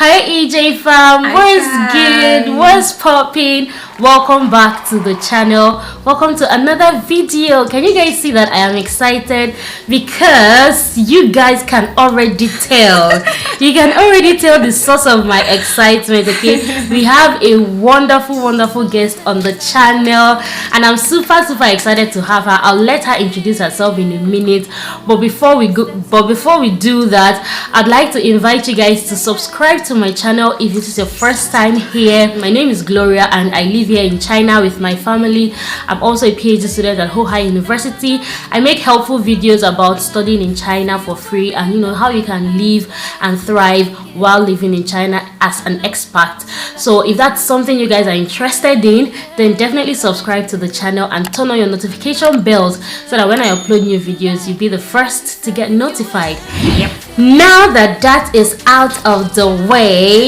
Hi EJ fam, what's good? What's popping? Welcome back to the channel. Welcome to another video. Can you guys see that I am excited? Because you guys can already tell. You can already tell the source of my excitement, okay? We have a wonderful guest on the channel and I'm super excited to have her. I'll let her introduce herself in a minute. But before we do that, I'd like to invite you guys to subscribe to my channel if this is your first time here. My name is Gloria and I live here in China with my family. I'm also a PhD student at Hohai University. I make helpful videos about studying in China for free and how you can live and thrive while living in China as an expat. So if that's something you guys are interested in, then definitely subscribe to the channel and turn on your notification bells so that when I upload new videos, you'll be the first to get notified. Yep. Now that is out of the way,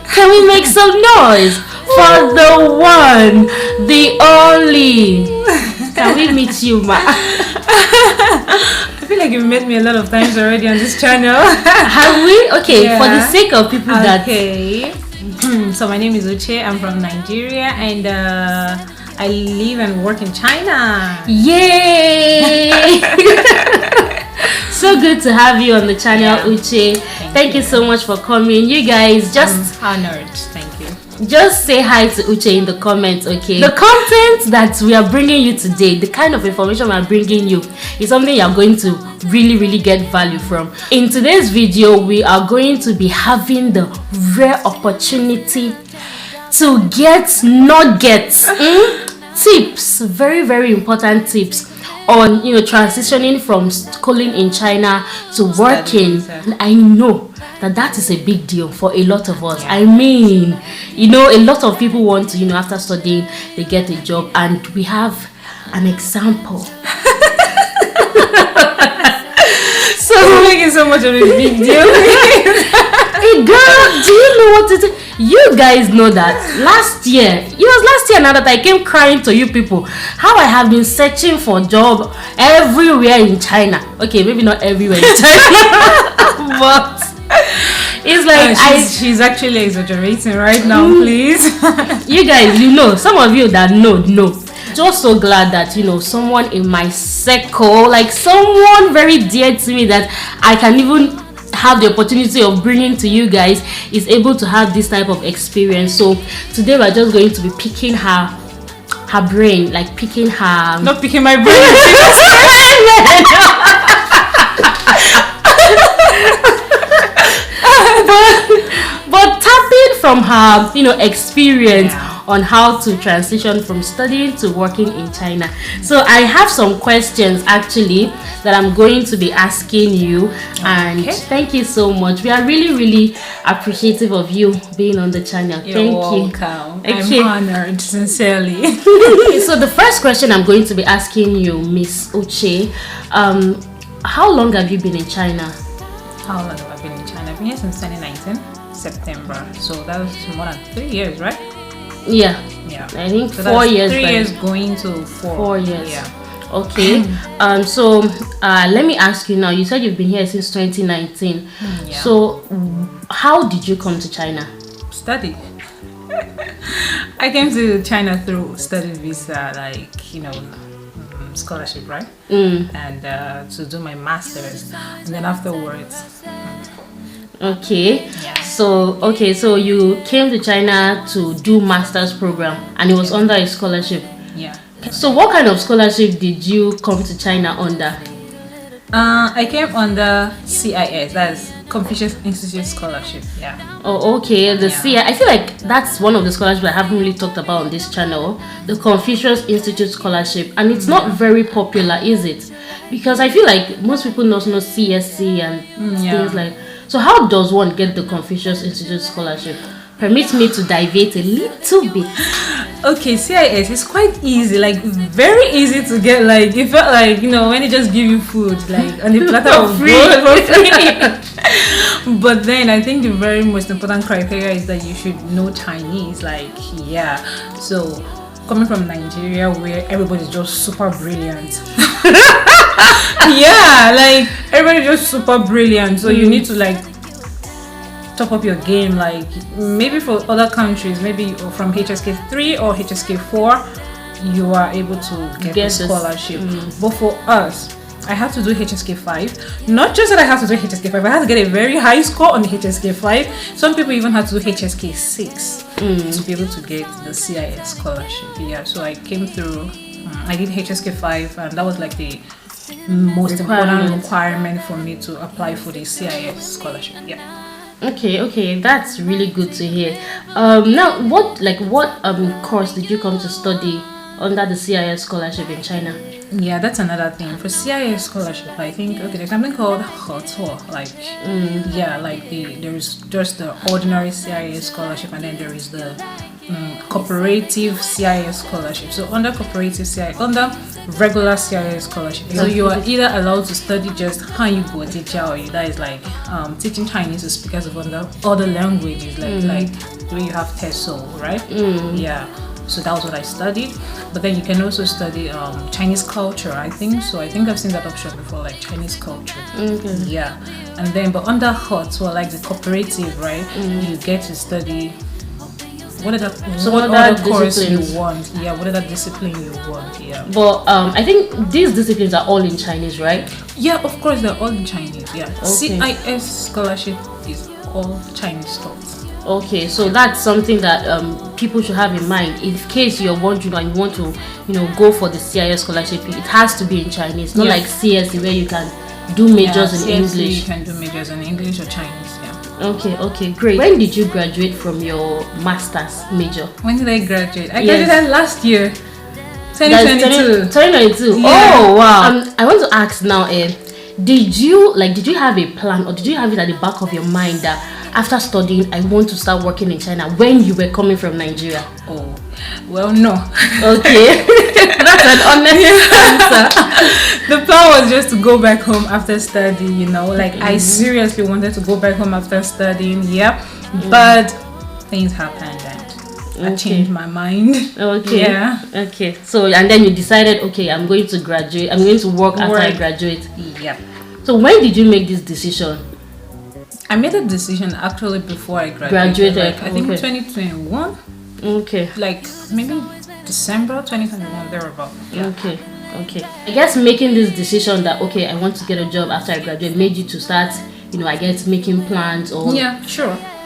can we make some noise for the one, the only? Can we meet you, ma? I feel like you've met me a lot of times already on this channel. Have we? Okay, yeah. For the sake of people Okay. So my name is Uche. I'm from Nigeria and I live and work in China. Yay! So good to have you on the channel, yeah. Uche. Thank you so much for coming. You guys just... I'm honored. Thank you. Just say hi to Uche in the comments, okay? The content that we are bringing you today, the kind of information we are bringing you, is something you are going to really get value from. In today's video, we are going to be having the rare opportunity to get nuggets, tips, very important tips on transitioning from schooling in China to working. I know that is a big deal for a lot of us. Yeah. I mean, a lot of people want to, after studying, they get a job, and we have an example. So you're making so much of a big deal. Hey girl, do you know what it is? You guys know that last year now that I came crying to you people how I have been searching for job everywhere in China. Okay, maybe not everywhere in China, but it's like she's actually exaggerating right now, please. You guys, some of you that know. Just so glad that someone in my circle, like someone very dear to me that I can even have the opportunity of bringing to you guys, is able to have this type of experience. So today we're just going to be picking her brain, like picking her... Not picking my brain. but tapping from her experience, yeah, on how to transition from studying to working in China. So I have some questions actually that I'm going to be asking you, and thank you so much. We are really appreciative of you being on the channel. You're welcome. I'm honored, sincerely. So the first question I'm going to be asking you, Miss Uche, how long have you been in China? How long have I been in China? I've been here since 2019, September. So that was more than 3 years, right? Yeah. I think so 4 years. 3 years going to 4 years. Yeah. Okay. So let me ask you now. You said you've been here since 2019. Yeah. So how did you come to China? Study. I came to China through study visa, like scholarship, right? And to do my master's, and then afterwards. Okay. Yeah. So you came to China to do master's program, and it was under a scholarship. Yeah. So what kind of scholarship did you come to China under? I came under CIS, that's Confucius Institute Scholarship. Yeah. Oh, okay. The CIS. I feel like that's one of the scholarships I haven't really talked about on this channel. The Confucius Institute Scholarship, and it's not very popular, is it? Because I feel like most people not know CSC and things like. So how does one get the Confucius Institute Scholarship? Permit me to deviate a little bit. Okay, CIS is quite easy, like very easy to get. Like it felt like when they just give you food, like on the platter of free. But then I think the very most important criteria is that you should know Chinese. Like so coming from Nigeria where everybody's just super brilliant. Yeah, like everybody's just super brilliant. So you need to like top up your game. Like maybe for other countries, maybe from HSK 3 or HSK 4, you are able to get a scholarship. But for us, I had to do HSK 5. Not just that I had to do HSK 5, I had to get a very high score on the HSK 5. Some people even had to do HSK 6 to be able to get the CIS scholarship. Yeah, so I came through. I did HSK 5, and that was like the most important requirement for me to apply for the CIS scholarship. Yeah. Okay, that's really good to hear. Now, what course did you come to study under the CIS scholarship in China? Yeah, that's another thing. For CIS scholarship, I think there's something called HOTO. Like there's just the ordinary CIS scholarship, and then there is the cooperative CIS scholarship. So under regular CIS scholarship, so you are either allowed to study just Hanyugo teacher, or that is like teaching Chinese to speakers of other languages, like the way you have TESOL, right? Yeah. So that was what I studied. But then you can also study Chinese culture, I think. So I think I've seen that option before, like Chinese culture. Yeah. And then, but under HOT, so like the cooperative, right? You get to study what other course you want. Yeah, what other discipline you want. Yeah. But I think these disciplines are all in Chinese, right? Yeah, of course they're all in Chinese. Yeah. CIS scholarship is all Chinese taught. Okay, so that's something that people should have in mind. In case you're wondering and you want to, go for the CIS scholarship, it has to be in Chinese. Not like CSE where you can do majors in CSE, English. You can do majors in English or Chinese. Yeah. Okay, great. When did you graduate from your master's major? When did I graduate? I graduated last year, 2022. 2022. Yeah. Oh wow. I want to ask now, did you have a plan, or did you have it at the back of your mind that after studying I want to start working in China when you were coming from Nigeria? Oh, well, no. Okay. That's an honest answer. The plan was just to go back home after studying, I seriously wanted to go back home after studying, but things happened and I changed my mind. Okay. Yeah. Okay. So, and then you decided, okay, I'm going to graduate. I'm going to work after I graduate. Yeah. So, when did you make this decision? I made a decision actually before I graduated. I think 2021. Okay. Like maybe December 2021, thereabout. Yeah. Okay. I guess making this decision that, okay, I want to get a job after I graduate made you to start, I guess making plans or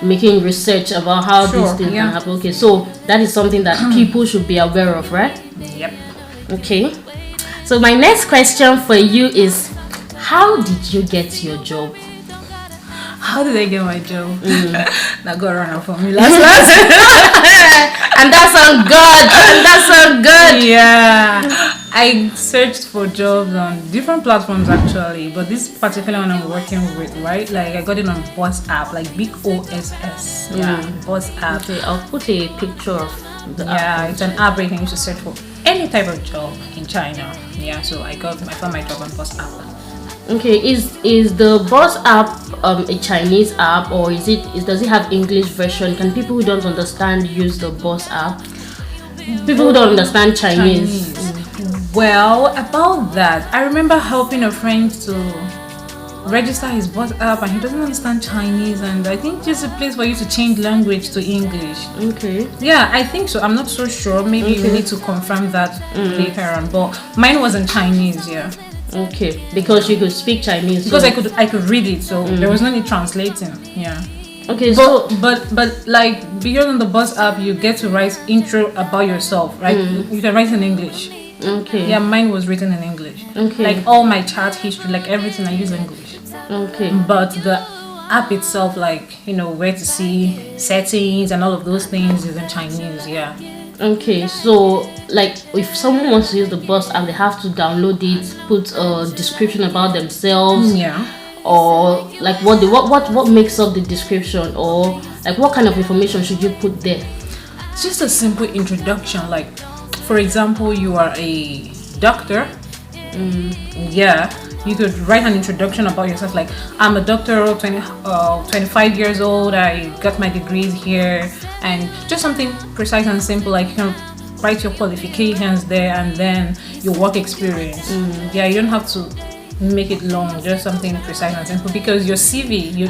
making research about how these things can happen. Okay, so that is something that people should be aware of, right? Yep. Okay. So my next question for you is, how did you get your job? How did I get my job? That got run out for me last. And that sounds good. Yeah. I searched for jobs on different platforms actually, but this particular one I'm working with, right? Like I got it on Boss app, like BOSS. Yeah, Boss app. Okay, I'll put a picture of the app. Yeah, it's an app where you can use to search for any type of job in China. Yeah, so I found my job on Boss app. Okay, is the Boss app a Chinese app, or does it have English version? Can people who don't understand use the Boss app? People who don't understand Chinese. Well, about that, I remember helping a friend to register his Boss app, and he doesn't understand Chinese, and I think just a place for you to change language to English. Okay. Yeah, I think so. I'm not so sure. Maybe we need to confirm that later on. But mine was in Chinese. Yeah. Okay, because you could speak Chinese. Because I could read it, so there was no need translating. Yeah. Okay, but like beyond the Boss app, you get to write intro about yourself, right? You can write in English. Okay. Yeah, mine was written in English. Okay. Like all my chat history, like everything, I use English. Okay. But the app itself, like where to see settings and all of those things, is in Chinese. Yeah. Okay, so like if someone wants to use the Boss app, they have to download it, put a description about themselves. Yeah. Or like what makes up the description, or like what kind of information should you put there? It's just a simple introduction. Like, for example, you are a doctor. Yeah. You could write an introduction about yourself, like I'm a doctor, 25 years old, I got my degrees here, and just something precise and simple. Like you can write your qualifications there and then your work experience. Yeah, you don't have to make it long, just something precise and simple, because your CV, you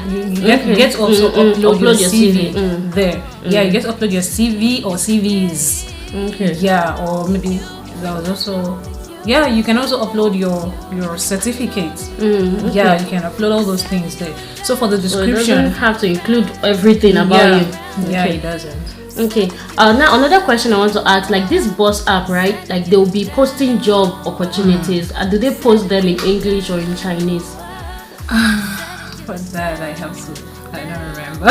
get to also upload your CV there. Yeah, you get to upload your CV or CVs. Okay. Yeah, or maybe there was also, yeah, you can also upload your certificates. Okay. Yeah, you can upload all those things there. So for the description, so it doesn't have to include everything about you. Yeah, it doesn't. Okay. Now another question I want to ask, like this Boss app, right? Like they'll be posting job opportunities. And do they post them in English or in Chinese? For that, I don't remember.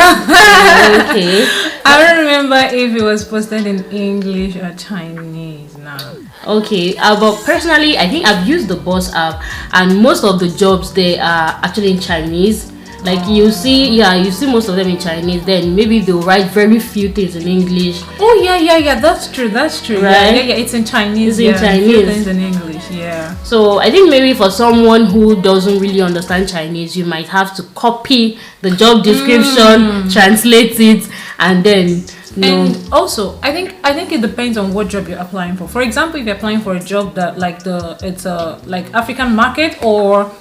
Okay. I don't remember if it was posted in English or Chinese now. Okay. But personally, I think I've used the Boss app, and most of the jobs they are actually in Chinese. Like you see most of them in Chinese. Then maybe they'll write very few things in English. Oh yeah. That's true. Right? Yeah. It's in Chinese. It's in Chinese. Few things in English. Yeah. So I think maybe for someone who doesn't really understand Chinese, you might have to copy the job description, translate it, and then. And also, I think it depends on what job you're applying for. For example, if you're applying for a job that it's a like African market or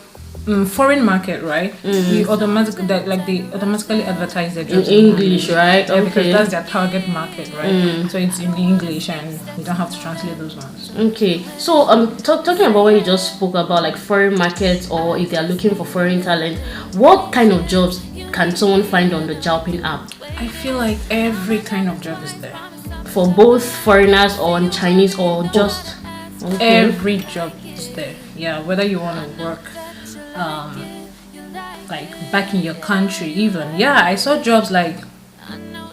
foreign market, right? They automatically advertise their jobs in English, right? Yeah, okay. Because that's their target market, right? So it's in English, and you don't have to translate those ones. Okay. So talking about what you just spoke about, like foreign markets, or if they are looking for foreign talent, what kind of jobs can someone find on the Zhaopin app? I feel like every kind of job is there. For both foreigners or Chinese or just... Okay. Every job is there. Yeah, whether you want to work like back in your country even. Yeah, I saw jobs like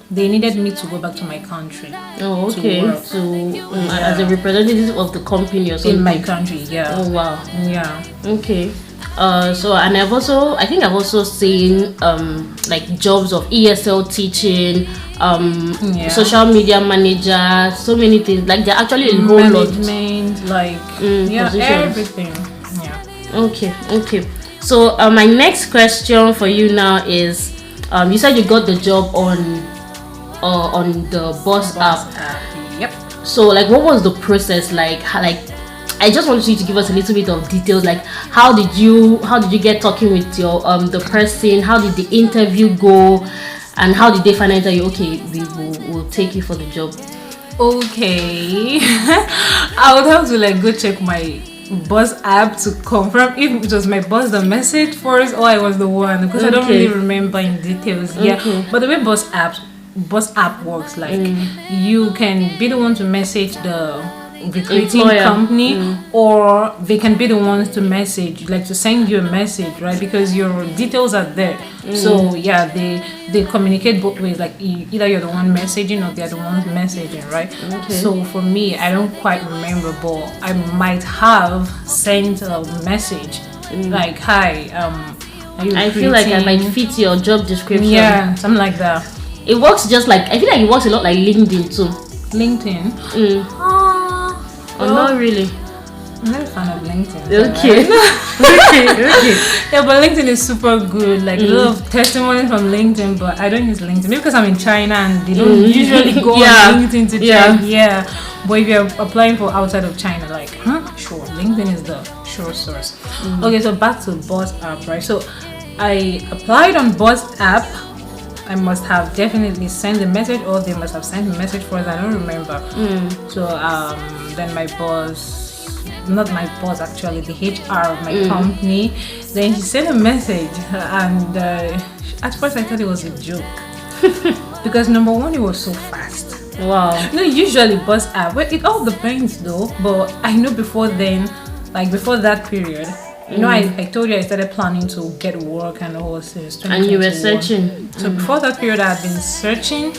they needed me to go back to my country. Oh, okay. As a representative of the company or something. In my country, yeah. Oh, wow. Yeah. Okay. So and I think I've also seen like jobs of ESL teaching, social media manager, so many things. Like they're actually a whole lot. Management, like positions. everything. Yeah. Okay. So my next question for you now is, you said you got the job on the Boss app. Yep. So like, what was the process like? I just want you to give us a little bit of details, like how did you get talking with your the person? How did the interview go? And how did they finally tell you, okay, we'll take you for the job? Okay. I would have to go check my Boss app to confirm if it was my boss that messaged first or I was the one, because I don't really remember in details. Yeah. But the way Boss app works, you can be the one to message the recruiting company, or they can be the ones to message, to send you a message, right? Because your details are there. So yeah, they communicate both ways, either you're the one messaging or they're the ones messaging, right? Okay. So for me, I don't quite remember, but I might have sent a message like, hi, I feel like I might fit your job description. Yeah, something like that. It works just like, I feel like it works a lot like LinkedIn too. LinkedIn? Oh, not really. I'm not a fan of LinkedIn. Okay. Okay. Yeah, but LinkedIn is super good. A lot of testimonies from LinkedIn, but I don't use LinkedIn. Maybe because I'm in China and they don't usually go on LinkedIn to check. Yeah. But if you're applying for outside of China, sure, LinkedIn is the sure source. Okay, so back to Boss app, right? So I applied on Boss app. I must have definitely sent a message, or they must have sent a message for us. I don't remember. So then my boss, not my boss actually, the HR of my company, then she sent a message, and at first I thought it was a joke because number one, it was so fast. Wow. Usually Boss app, well, it all depends though, but I know before then, before that period, I told you I started planning to get work and all since 2021. And you were searching. So before that period, I had been searching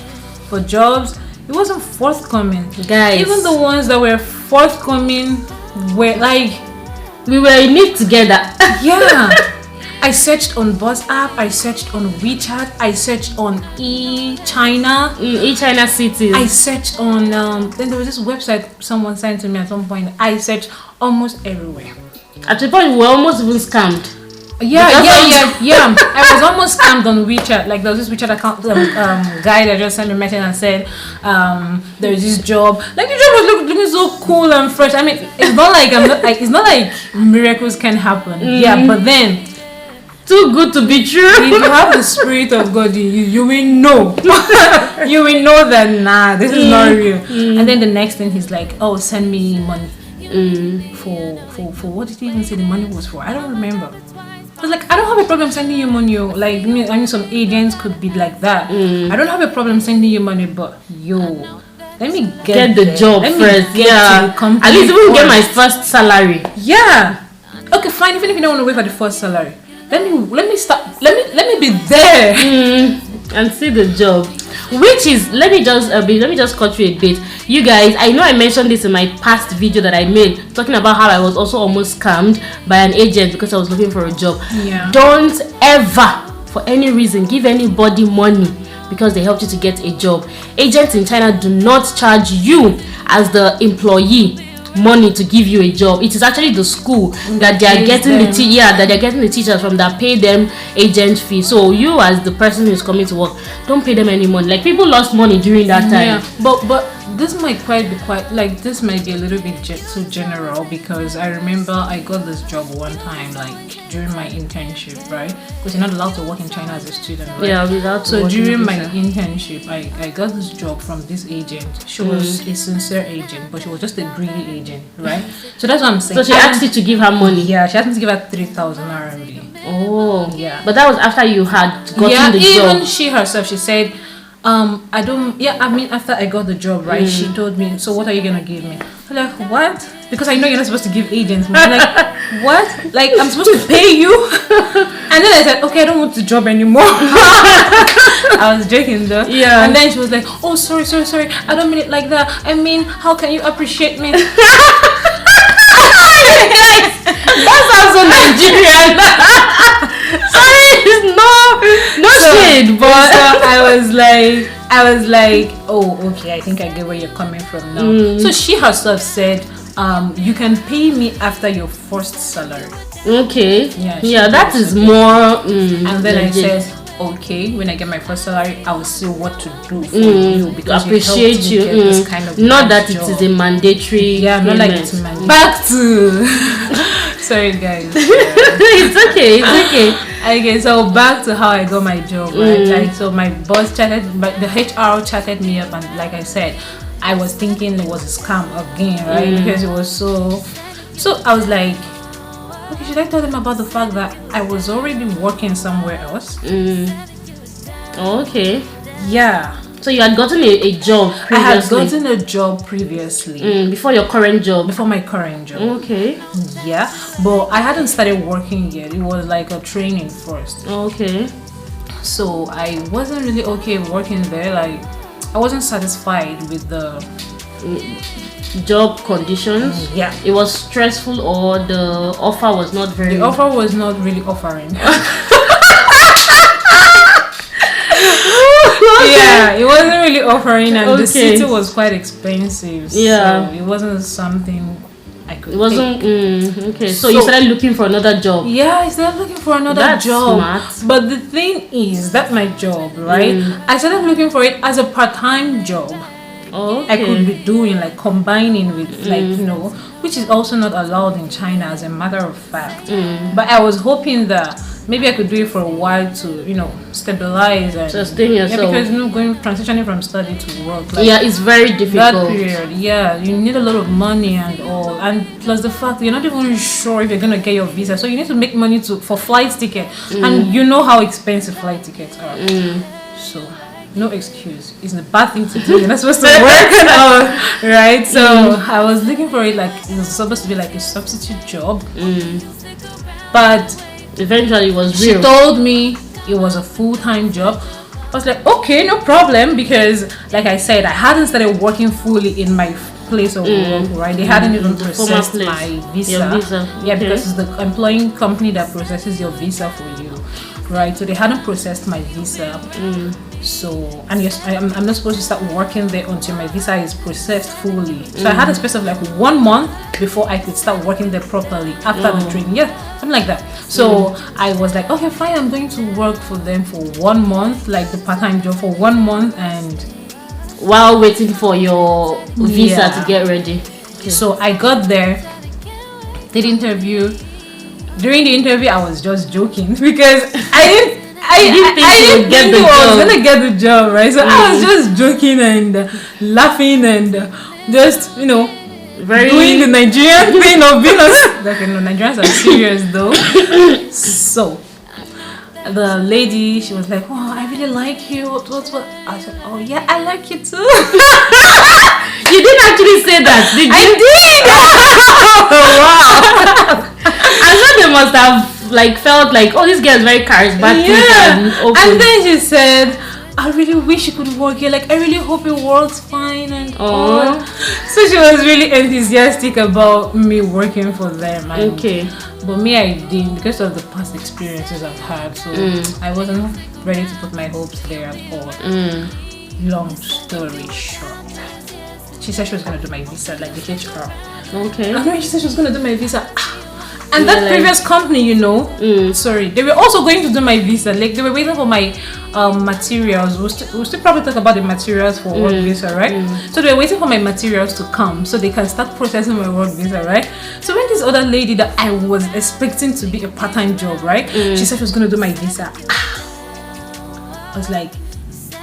for jobs. It wasn't forthcoming. Guys. Even the ones that were forthcoming were we were in it together. Yeah. I searched on Boss app. I searched on WeChat. I searched on eChina. eChina cities. I searched on, then there was this website someone sent to me at some point. I searched almost everywhere. At the point, we were almost even scammed. Yeah, Because I was almost scammed on WeChat. Like there was this WeChat account guy that just sent me a message and said, "There's this job. Like the job was looking so cool and fresh. I mean, it's not like it's not like miracles can happen. Yeah, but then too good to be true. if you have the spirit of God in you, you will know. You will know that this is not real. And then the next thing he's like, "Oh, send me money." For what did he even say the money was for? I don't remember. I was like, I don't have a problem sending you money. Like, I mean, some agents could be like that. I don't have a problem sending you money, but let me get the job first. Yeah, at least even get my first salary. Yeah. Okay, fine. Even if you don't want to wait for the first salary, let me start. Let me be there and see the job. Which is, let me just cut you a bit. You guys, I know I mentioned this in my past video that I made talking about how I was also almost scammed by an agent because I was looking for a job. Yeah. Don't ever, for any reason, give anybody money because they helped you to get a job. Agents in China do not charge you as the employee money to give you a job. It is actually the school that they are getting that they're getting the teachers from that pay them agent fee. So you as the person who's coming to work, don't pay them any money. Like people lost money during that time. Yeah, but this might this might be a little bit too general because I remember I got this job one time like during my internship, right? Because you're not allowed to work in China as a student, right? Yeah, without. So during my internship, I got this job from this agent. She was a sincere agent, but she was just a greedy agent, right? So that's what I'm saying. So she asked you to give her money. Yeah, she asked me to give her 3,000 RMB. Oh, yeah. But that was after you had gotten the job. Even she herself, she said, I don't. Yeah, I mean, after I got the job, right? She told me, so what are you gonna give me? I'm like, what? Because I know you're not supposed to give agents money. I'm like, what? Like I'm supposed to pay you? And then I said, okay, I don't want the job anymore. I was joking though. Yeah. And then she was like, oh, sorry. I don't mean it like that. I mean, how can you appreciate me? That's also Nigerian. Sorry, no shade, but I was like, oh, okay, I think I get where you're coming from now. So she herself said, you can pay me after your first salary. Okay. Yeah, that is more. And then legit. I said, okay, when I get my first salary, I will see what to do for you because appreciate you. Get this kind of not that job. It is a mandatory. Yeah, payment. not like it's mandatory. Back to. Sorry, guys. It's okay. Okay, so back to how I got my job, right? Like, so my boss chatted, but the HR chatted me up, and like I said, I was thinking it was a scam again, right? Because it was so I was like, okay, should I tell them about the fact that I was already working somewhere else? Okay. Yeah. So you had gotten a job previously? I had gotten a job previously. Before your current job? Before my current job. Okay. Yeah. But I hadn't started working yet. It was like a training first. Okay. So I wasn't really okay working there. Like, I wasn't satisfied with the job conditions. Yeah. It was stressful, or the offer was not very... The offer was not really offering. Yeah, it wasn't really offering, and the city was quite expensive. Yeah. So it wasn't something I could. It wasn't okay. So you started looking for another job. Yeah, I started looking for another job. Smart. But the thing is, that my job, right? I started looking for it as a part-time job. Okay. I could be doing, like combining with like, you know, which is also not allowed in China as a matter of fact. But I was hoping that maybe I could do it for a while to, you know, stabilize and sustain yourself. Yeah, because, you know, transitioning from study to work, like, yeah, it's very difficult. that period. Yeah, you need a lot of money and all, and plus the fact that you're not even sure if you're gonna get your visa, so you need to make money for flight ticket, and you know how expensive flight tickets are. So no excuse. It's a bad thing to do. You're not supposed to work now, right? So I was looking for it, like it was supposed to be like a substitute job, but eventually it was real. She told me it was a full-time job. I was like, okay, no problem, because like I said, I hadn't started working fully in my place of work, right? They hadn't even processed my visa. Your visa. Yeah, because it's the employing company that processes your visa for you, right? So they hadn't processed my visa. So, and yes, I'm not supposed to start working there until my visa is processed fully. So I had a space of like 1 month before I could start working there properly after the training. Yeah, I'm something like that. So I was like, okay, fine, I'm going to work for them for 1 month, like the part-time job for 1 month, and while waiting for your visa to get ready. Okay. So I got there, did interview. During the interview, I was just joking because I didn't think I was gonna get the job, right? So I was just joking and laughing and just, you know, doing the Nigerian thing of being like, you know, Nigerians are serious though. So the lady, she was like, "Oh, I really like you." What? I said, "Oh yeah, I like you too." You didn't actually say that, did you? I did. Wow. I'm sure they must have like felt like, oh, this girl is very charismatic and open. And then she said, I really wish you could work here. Like, I really hope it works fine and all. So she was really enthusiastic about me working for them. And, okay. But me, I didn't, because of the past experiences I've had. So I wasn't ready to put my hopes there at all. Long story short, she said she was going to do my visa, like the HR. Okay. And when she said she was going to do my visa, and that previous company, you know, sorry, they were also going to do my visa. Like, they were waiting for my materials. We'll still probably talk about the materials for work visa, right? So they were waiting for my materials to come so they can start processing my work visa, right? So when this other lady that I was expecting to be a part-time job, right? She said she was going to do my visa. I was like,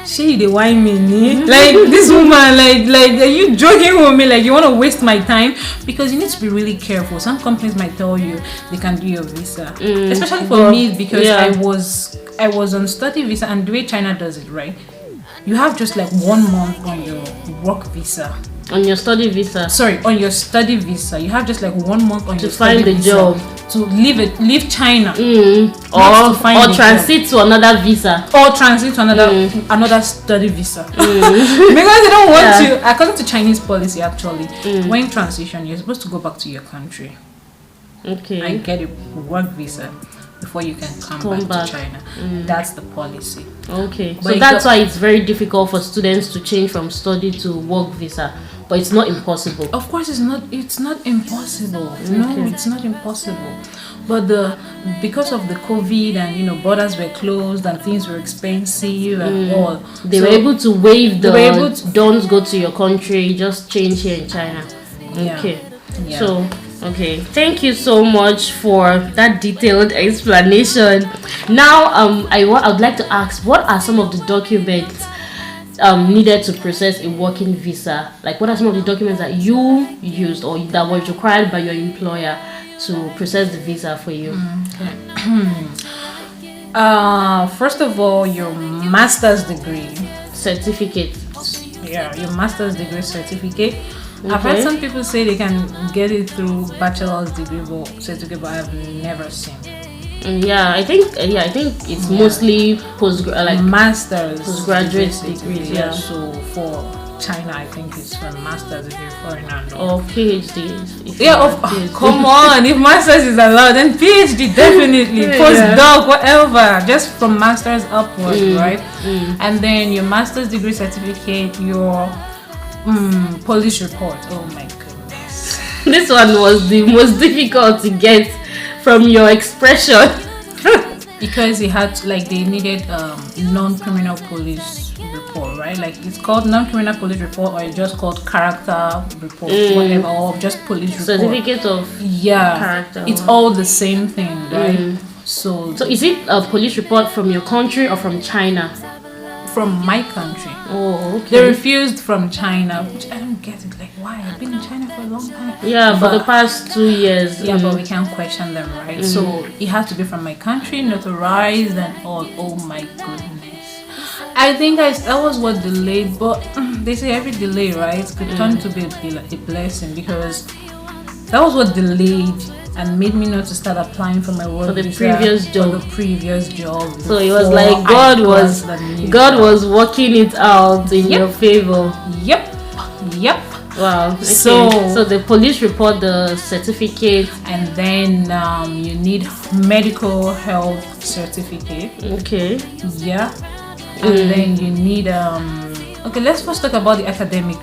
she the wine me, like this woman, like are you joking with me? Like, you want to waste my time? Because you need to be really careful. Some companies might tell you they can do your visa, especially for me, because I was on study visa, and the way China does it, right? You have just like 1 month on your work visa. On your study visa. Sorry, on your study visa, you have just like 1 month on to your study find the visa job, to leave China, or transit to another visa, or transit to another study visa. Because they don't want you. According to Chinese policy, actually, when transition, you're supposed to go back to your country, and get a work visa before you can come back to China. That's the policy. Okay, but so that's why it's very difficult for students to change from study to work visa. But it's not impossible. Of course, it's not impossible. No, it's not impossible. But because of the COVID and, you know, borders were closed and things were expensive and all, they were able to waive don't go to your country, just change here in China. Okay. Yeah. So okay, thank you so much for that detailed explanation. Now I would like to ask, what are some of the documents needed to process a working visa? Like, what are some of the documents that you used or that was required by your employer to process the visa for you? First of all, your master's degree certificate. Yeah, your master's degree certificate. I've heard some people say they can get it through bachelor's degree certificate, but I've never seen. I think it's mostly postgraduate degrees. Yeah. So for China, I think it's for master's degree, foreigner, or PhD. Come on, if master's is allowed, then PhD definitely, postdoc, whatever. Just from master's upwards, right? And then your master's degree certificate, your police report. Oh my goodness, this one was the most difficult to get from your expression. Because they needed non-criminal police report, right? Like, it's called non-criminal police report, or it's just called character report, whatever, or just police report. Certificate of character. It's all the same thing, right? So is it a police report from your country or from China? From my country. Oh, okay. They refused from China, which I don't get it. Like, why? I've been in China for a long time. Yeah, for the past 2 years. Yeah, but we can't question them, right? So it has to be from my country, notarized and all. Oh my goodness. I think that was what delayed, but they say every delay, right, could turn to be a blessing, because that was what delayed and made me not to start applying for my work visa previous job. For the previous job. So it was like God was working it out in your favor. Yep. Wow. Okay. So the police report, the certificate, and then you need medical health certificate. Okay. Yeah. And then you need okay, let's first talk about the academic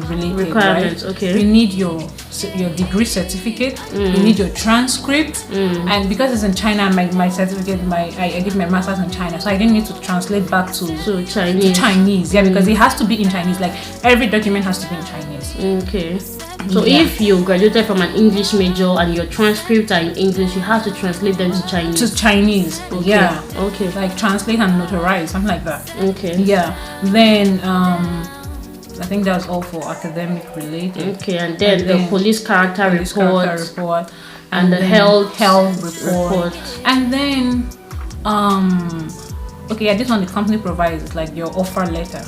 related Requirements, right? okay. You need your degree certificate, you need your transcript, and because it's in China, my certificate, I did my master's in China, so I didn't need to translate back to Chinese, yeah, because it has to be in Chinese. Like every document has to be in Chinese. Okay. So if you graduated from an English major and your transcripts are in English, you have to translate them to Chinese. To Chinese, okay. Yeah. Okay. Like translate and notarize, something like that. Okay. Yeah. Then I think that's all for academic related. Okay, and then the police character report and the health report. And then okay, yeah, this one the company provides is like your offer letter.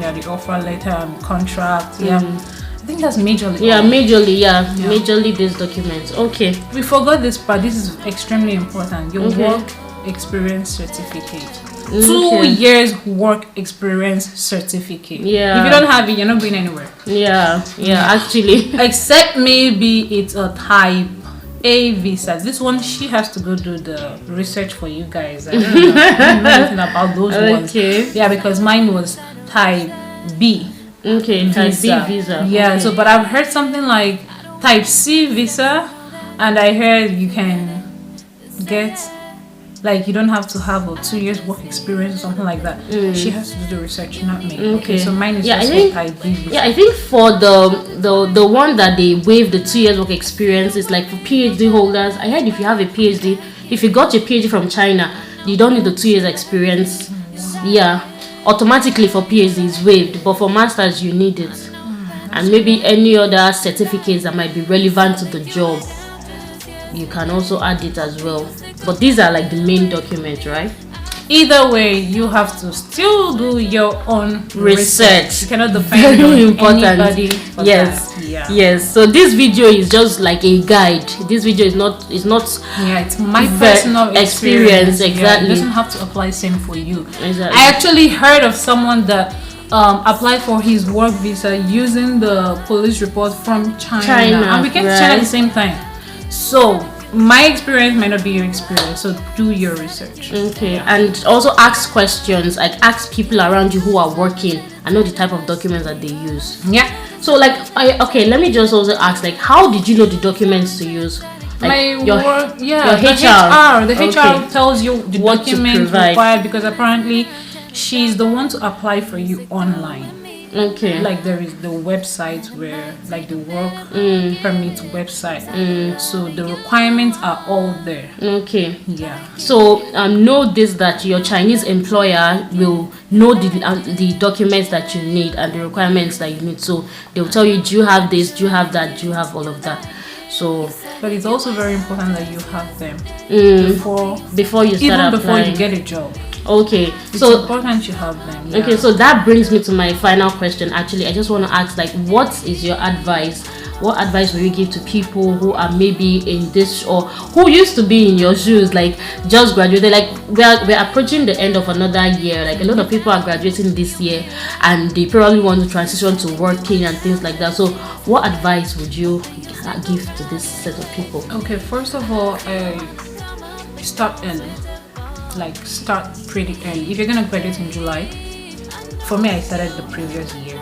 Yeah, the offer letter and contract. Yeah. I think that's majorly. Yeah, majorly these documents. Okay. We forgot this part. This is extremely important. Your work experience certificate. 2 years work experience certificate. Yeah. If you don't have it, you're not going anywhere. Yeah, actually. Except maybe it's a type A visa. This one she has to go do the research for you guys. I don't know anything about those ones. Yeah, because mine was type B. Okay, type B visa. Yeah, so but I've heard something like type C visa, and I heard you can get, like, you don't have to have a 2 years work experience or something like that. She has to do the research, not me. Okay, so mine is just type B visa. Yeah, I think for the one that they waive the 2 years work experience is like for PhD holders. I heard if you have a PhD, if you got your PhD from China, you don't need the 2 years experience. Yeah. Automatically for PhD is waived, but for masters you need it, and maybe any other certificates that might be relevant to the job, you can also add it as well. But these are like the main documents, right? Either way, you have to still do your own research. You cannot depend on anybody for that. Yes. So this video is just like a guide. This video is not. Yeah, it's my personal experience. Exactly. Yeah, it doesn't have to apply same for you. Exactly. I actually heard of someone that applied for his work visa using the police report from China. And we came to China at the same time. So my experience might not be your experience, so do your research. Okay. And also ask questions, like ask people around you who are working and know the type of documents that they use. Yeah. So like let me just also ask, like, how did you know the documents to use? Like your HR. The HR tells you the documents required, because apparently she's the one to apply for you online. Okay. Like there is the website where, like the work permit website. So the requirements are all there. Okay. Yeah. So know this, that your Chinese employer will know the documents that you need and the requirements that you need. So they'll tell you, do you have this? Do you have that? Do you have all of that? So, but it's also very important that you have them before you start applying. Before you get a job. Okay, it's important you have them. Yeah. Okay, so that brings me to my final question. Actually, I just want to ask, like, what is your advice? What advice will you give to people who are maybe in this, or who used to be in your shoes, like just graduated? Like we're approaching the end of another year. Like a lot of people are graduating this year, and they probably want to transition to working and things like that. So, what advice would you give to this set of people? Okay, first of all, start early. Like start pretty early. If you're gonna graduate in July, for me I started the previous year.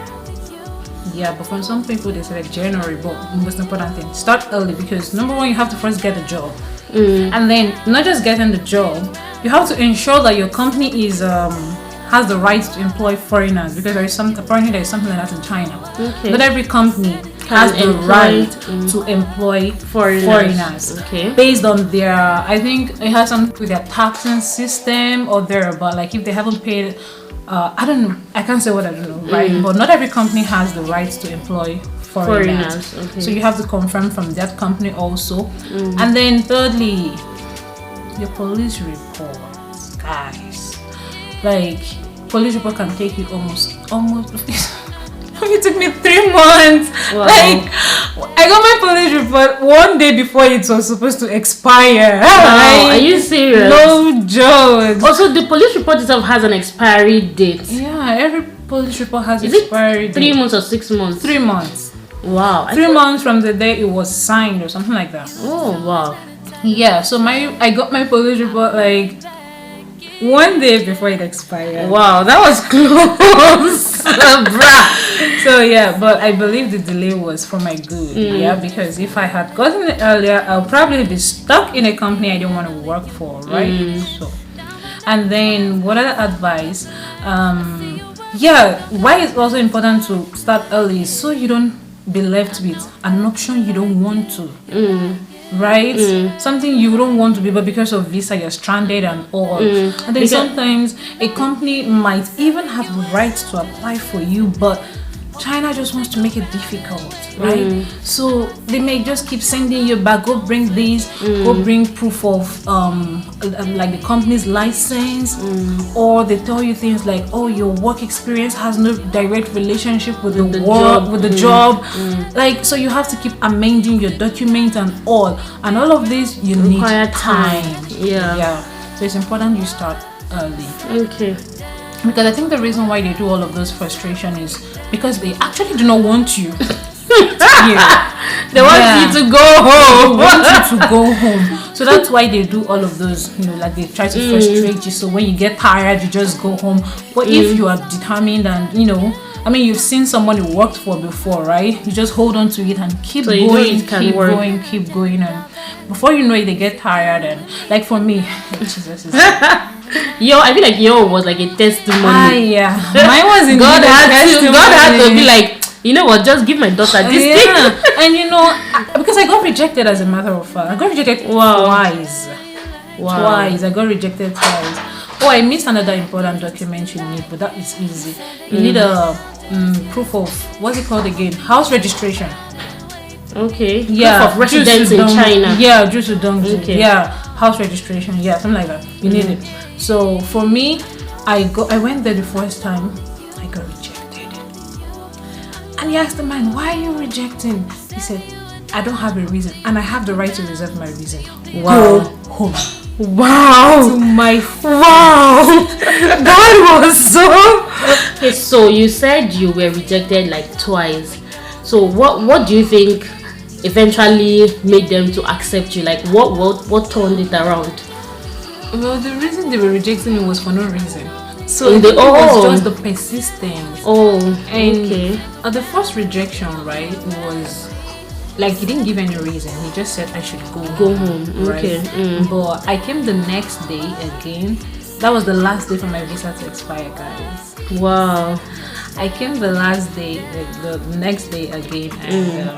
Yeah, but for some people they started January. But most important thing, start early, because number one, you have to first get a job, and then not just getting the job, you have to ensure that your company is has the right to employ foreigners, because there is something like that in China. Okay. Not every company has the right to employ foreigners. Okay. Based on their, I think it has something with their taxing system or but like if they haven't paid, I don't know, I can't say what I don't know, right? But not every company has the right to employ foreigners. Okay. So you have to confirm from that company also. And then thirdly, your police report, guys. Like police report can take you almost it took me 3 months. Wow. Like I got my police report 1 day before it was supposed to expire. Wow, are you serious? No joke. Also, the police report itself has an expiry date. Yeah, every police report has expiry date. 3 months or 6 months? 3 months. Wow. 3 months from the day it was signed or something like that. Oh wow. Yeah, so I got my police report like one day before it expired. Wow, that was close. Bruh. So yeah, but I believe the delay was for my good. Yeah, because if I had gotten it earlier, I'll probably be stuck in a company I didn't want to work for, right? So, and then what other advice? Yeah, why it's also important to start early is so you don't be left with an option you don't want to. Right? Something you don't want to be, but because of visa you're stranded and all. And then sometimes a company might even have the right to apply for you, but China just wants to make it difficult, right? So they may just keep sending you back, go bring this, go bring proof of like the company's license, or they tell you things like, oh, your work experience has no direct relationship with the job. Like, so you have to keep amending your document and all of this you need time. Yeah. So it's important you start early. Okay. Because I think the reason why they do all of those frustration is because they actually do not want you. They want you to go home. They want you to go home. So that's why they do all of those, like they try to frustrate you. So when you get tired, you just go home. But if you are determined and, you've seen someone you worked for before, right? You just hold on to it and keep keep going. And before you know it, they get tired. And like for me, Jesus is... I feel like your was like a testimony. Yeah. Mine was in God had to be like, you know what, just give my daughter this thing. And because I got rejected, as a matter of fact. I got rejected twice. Twice. I got rejected twice. Oh, I missed another important document you need, but that is easy. You need a proof of, what's it called again? House registration. Okay. Yeah. Proof of residence in China. Yeah, due to Dongji. Okay. Yeah. House registration. Yeah, something like that. You need it. So for me, I went there the first time. I got rejected. And he asked the man, why are you rejecting? He said, I don't have a reason, and I have the right to reserve my reason. Wow. Go home. Wow. To my wow. That was so... Okay, so you said you were rejected like twice. So what do you think eventually made them to accept you? Like what turned it around? Well, the reason they were rejecting me was for no reason. So it was just the persistence. Okay. The first rejection, right, was like he didn't give any reason. He just said I should go home. Right? Okay. But I came the next day again. That was the last day for my visa to expire, guys. Wow. I came the last day, the next day again, and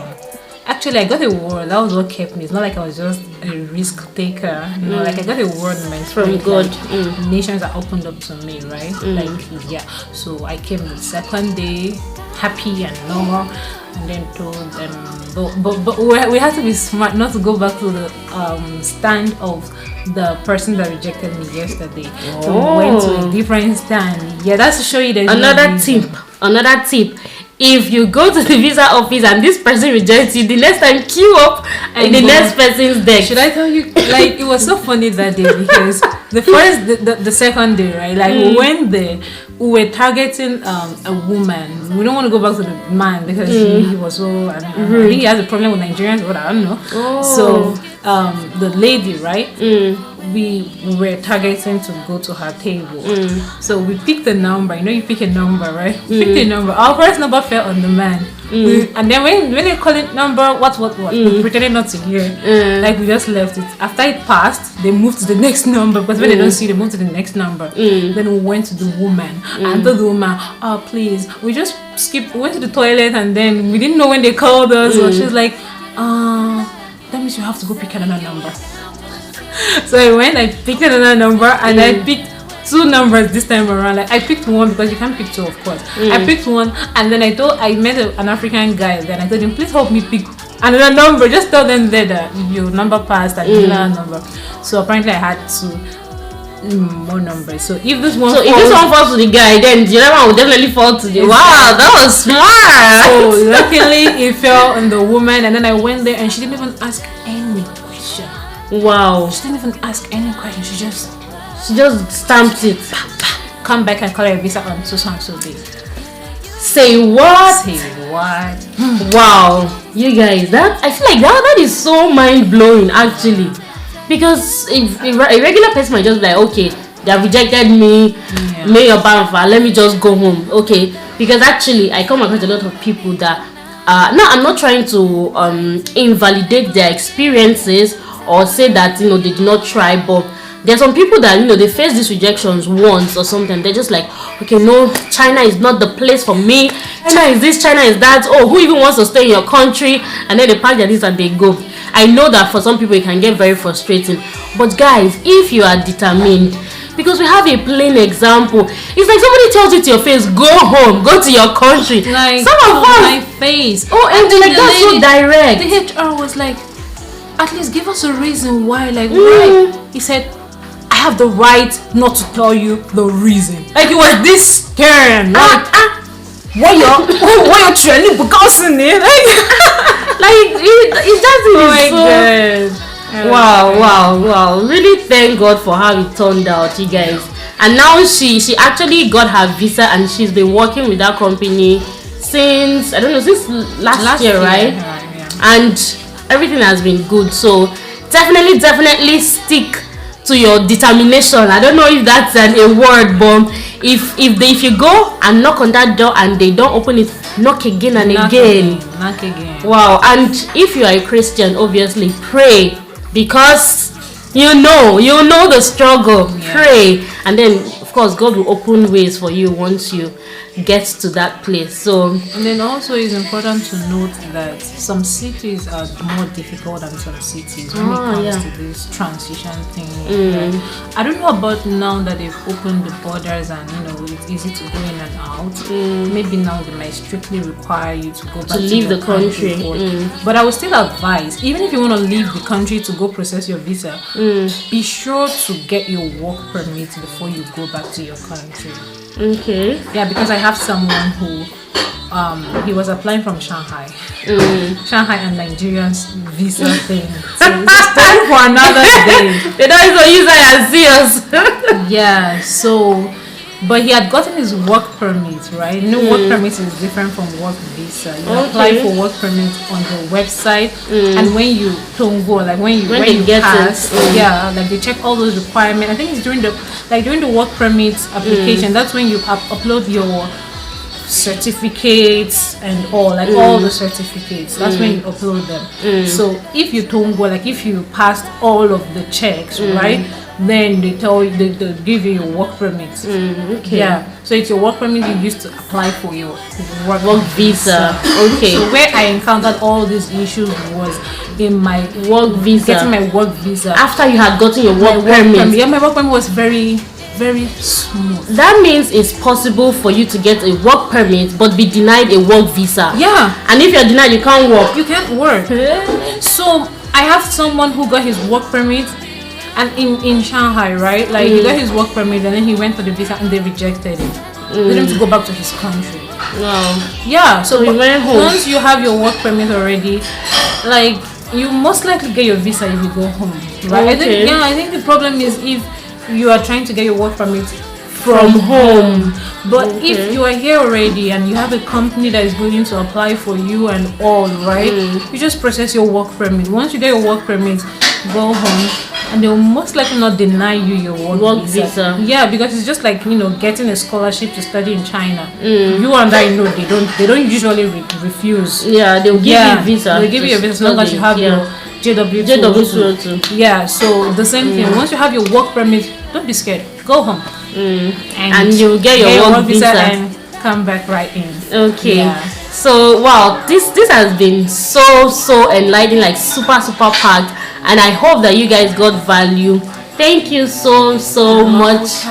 actually I got a word. That was what kept me. It's not like I was just a risk taker. Like I got a word in my spirit from God. Like, nations are opened up to me, right? So I came the second day, happy and normal, and then told them, but we had to be smart not to go back to the stand of the person that rejected me yesterday. So we went to a different stand. Yeah, that's to show you there's another tip. If you go to the visa office and this person rejects you, the next time queue up in the next person's deck. Should I tell you? Like, it was so funny that day because the second day, right? Like we went there, we were targeting a woman. We don't want to go back to the man because he was so. I think he has a problem with Nigerians, but I don't know. So the lady, right? We were targeting to go to her table. So we picked a number. You pick a number, right? We picked a number. Our first number fell on the man. And then when they call it number, what? We pretended not to hear. Like we just left it. After it passed, they moved to the next number because when they don't see, they move to the next number. Then we went to the woman and told the woman, "Oh, please, we just skipped. We went to the toilet and then we didn't know when they called us." So she's like, that means you have to go pick another number." So I went, I picked another number, and I picked two numbers this time around. Like I picked one because you can't pick two, of course. I picked one, and then I met an African guy. Then I told him, please help me pick another number. Just tell them there that your number passed and another number. So apparently I had two more numbers. So if this one falls to the guy, then the other one will definitely fall to the. Wow, that was smart. So luckily it fell on the woman, and then I went there, and she didn't even ask any question. Wow. She didn't even ask any question. She just stamped it. Come back and call your visa on so and so day. Say what? Wow. You guys, I feel like that is so mind blowing actually. Because if a regular person might just be like, okay, they have rejected me. May your banfa, let me just go home. Okay, because actually I come across a lot of people that no, I'm not trying to invalidate their experiences or say that they did not try, but there are some people that they face these rejections once or something. They're just like, okay, no, China is not the place for me. China is this, China is that. Oh, who even wants to stay in your country? And then they pack their things and they go. I know that for some people it can get very frustrating, but guys, if you are determined, because we have a plain example, it's like somebody tells you to your face, go home, go to your country. Like some of us, my face. Oh, and like that's so direct. The HR was like, at least give us a reason why. Like why? He said, I have the right not to tell you the reason. Like it was this stern. Like what you're training because in it. Like it doesn't. Oh my God. Wow. Really thank God for how it turned out, you guys. And now she actually got her visa and she's been working with that company since, I don't know, since last year, right? Yeah. And everything has been good. So definitely stick to your determination. I don't know if that's a word, but if you go and knock on that door and they don't open it, knock again and again. Knock again. Wow. And if you are a Christian, obviously pray, because you know the struggle. Pray, and then of course God will open ways for you once you get to that place. So, and then also it's important to note that some cities are more difficult than some cities when it comes to this transition thing. I don't know about now that they've opened the borders and it's easy to go in and out. Maybe now they might strictly require you to go back to leave the country. But I would still advise, even if you want to leave the country to go process your visa, be sure to get your work permit before you go back to your country. Okay. Yeah, because I have someone who he was applying from Shanghai. Shanghai and Nigerian's visa thing. So it's time for another day. They don't even use it as serious. Yeah, so but he had gotten his work permit, right? Work permit is different from work visa. You apply for work permit on the website, and when you don't go, like when you get pass, like they check all those requirements. I think it's during the work permit application. That's when you upload your certificates and all the certificates. That's when you upload them. So if you don't go, like if you passed all of the checks, right? Then they tell you, they give you your work permit. Okay. Yeah. So it's your work permit you used to apply for your work visa. Okay. So where I encountered all these issues was in my work visa. Getting my work visa. After you had gotten your work permit. Yeah, my work permit was very, very smooth. That means it's possible for you to get a work permit but be denied a work visa. Yeah. And if you're denied, you can't work. You can't work. So I have someone who got his work permit. And in Shanghai, right? Like he got his work permit and then he went for the visa and they rejected him. They wanted him to go back to his country. Wow. Yeah. So he went home. Once you have your work permit already, like you most likely get your visa if you go home. Right? Okay. I think the problem is if you are trying to get your work permit from home. But if you are here already and you have a company that is willing to apply for you and all, right? You just process your work permit. Once you get your work permit, go home. And they will most likely not deny you your work visa. Yeah, because it's just like getting a scholarship to study in China. You and I know they don't usually refuse. Yeah, they'll give you a visa. They'll give you a visa as long as you have your JW2. Yeah, so the same thing. Once you have your work permit, don't be scared. Go home. And you'll get your work visa and come back right in. Okay. Yeah. So wow, this has been so enlightening, like super packed. And I hope that you guys got value. Thank you so much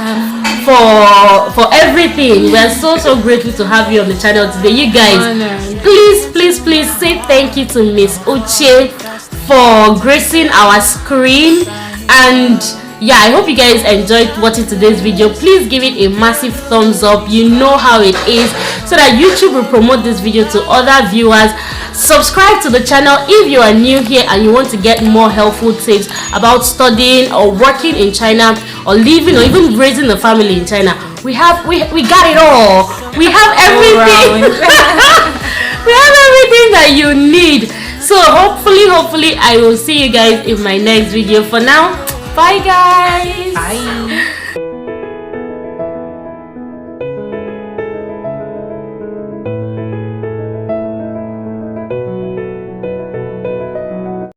for everything. We are so grateful to have you on the channel today. You guys, please say thank you to Miss Uche for gracing our screen. And yeah, I hope you guys enjoyed watching today's video. Please give it a massive thumbs up. You know how it is, so that YouTube will promote this video to other viewers. Subscribe to the channel if you are new here and you want to get more helpful tips about studying or working in China or living or even raising a family in China. We got it all. We have everything. We have everything that you need. So hopefully I will see you guys in my next video. For now, bye guys. Bye.